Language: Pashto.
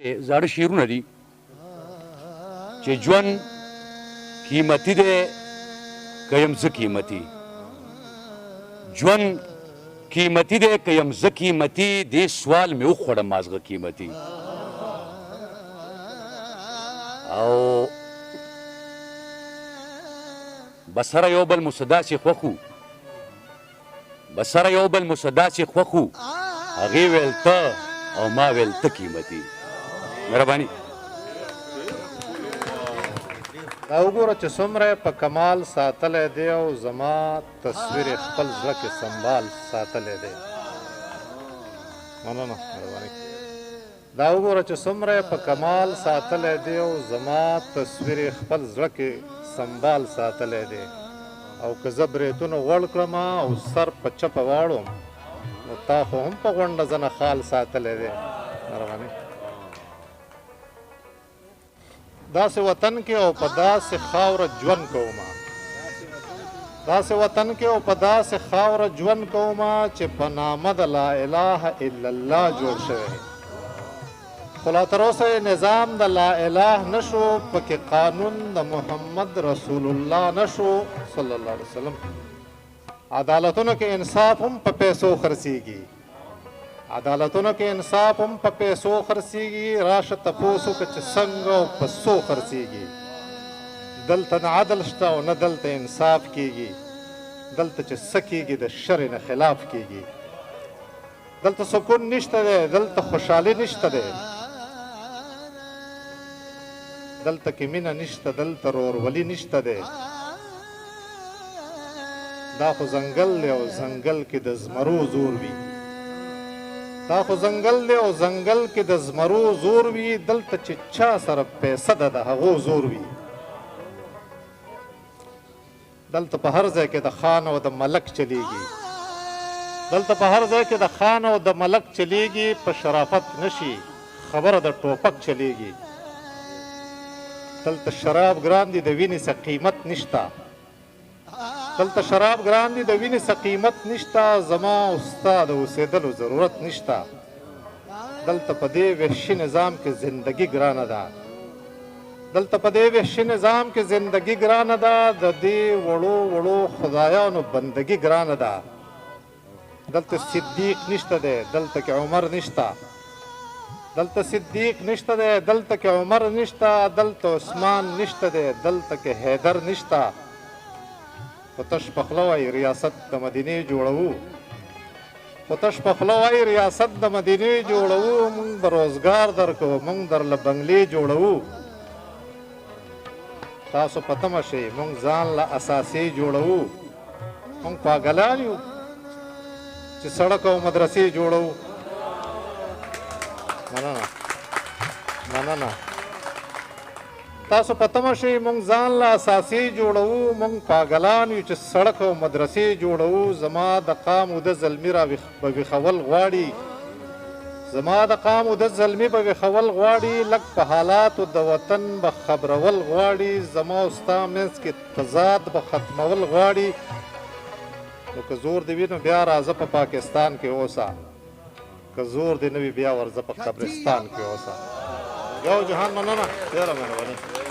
زاړه شعرونه دي چې ژوند قیمتي دی که یم زه قیمتي ژوند قیمتي دی که یم زه قیمتي دې سوال مې وخوړه مازغه قیمتي او بسره یو بل مو څه داسې خوښ وو بسره یو بل مو څه داسې خوښ وو هغې ویل ته او ما ویل ته قیمتي مهرباني دا وګوره چې څومره په کمال ساتلی دی او زما تصویر یې خپل زړه کې سنبال ساتلی دی مننه مهرباني دا وګوره چې څومره په کمال ساتلی دی او زما تصویر یې خپل زړه کې سنبال ساتلی دی او که زه بریتونه غوړ کړم او سر په چپه واړم نو تا خو هم په غونډه زنه خال ساتلی دی مهرباني داسې وطن کې او په داسې خاوره ژوند کومه داسې وطن کې او په داسې خاوره ژوند کومه چې په نامه د لا اله الا الله جوړ شوی خو لا تر اوسه نظام د لا اله نشو پکې قانون د محمد رسول الله نشو صلی الله علیه وسلم عدالتونو کې انصاف هم په پیسو خرڅیږي عدالتونو کې انصاف هم په پیسو خرڅیږي راشه تپوس وکړه چې څنګه او په څو خرڅیږي دلته نه عدل شته او نه دلته انصاف کیږي دلته چې څه کیږي د شر نه خلاف کیږي دلته سکون نشته دی دلته خوشحالي نشته دی دلته کې مینه نشته دلته رورولي نشته دی دا خو ځنګل دی او ځنګل کې د زمرو زور وي دا خو ځنګل دی او ځنګل کې د زمرو زور وي دلته چې چا سره پیسه ده د هغو زور وي دلته په هر ځای کې د خان او د ملک چلیږي دلته په هر ځای کې د خان او د ملک چلیږي په شرافت نشي خبره د ټوپک چلیږي دلته شراب ګران دي د وینې څه قیمت نشته دلته شراب ګران دي د وینې څه قیمت نشته زما او ستا د اوسېدلو ضرورت نشته دلته په دې وحشي نظام کې زندګي ګرانه ده دلته په دې وحشي نظام کې زندګي ګرانه ده د دې وړو وړو خدایانو بندګي ګرانه ده دلته صدیق نشته دی دلته کې عمر نشته دلته صدیق نشته دی دلته کې عمر نشته دلته عثمان نشته دی دلته کې حیدر نشته خو تش په خوله وایي ریاست د مدینې جوړوو خو تش په خوله وایي ریاست د مدینې جوړوو موږ به روزګار درکوو موږ درله بنګلې جوړوو تاسو په تمه شئ موږ ځان له اساسې جوړوو موږ پاګلان یو چې سړک او مدرسې جوړوو مننه مننه تاسو په تمه شئ موږ ځان له اساسې جوړوو موږ پاګلان یو چې سړک او مدرسې جوړوو زما د قام اوده زلمي را به ویښول غواړي زما د قام اوده زلمي به ویښول غواړي لږ په حالاتو د وطن به خبرول غواړي زما او ستا منځ کې تضاد به ختمول غواړي نو که زور دې وي نو بیا راځه په پاکستان کې اوسه که زور دې نه وي بیا ورځه په قبرستان کې اوسه یو جهان مننه ډېره مهرباني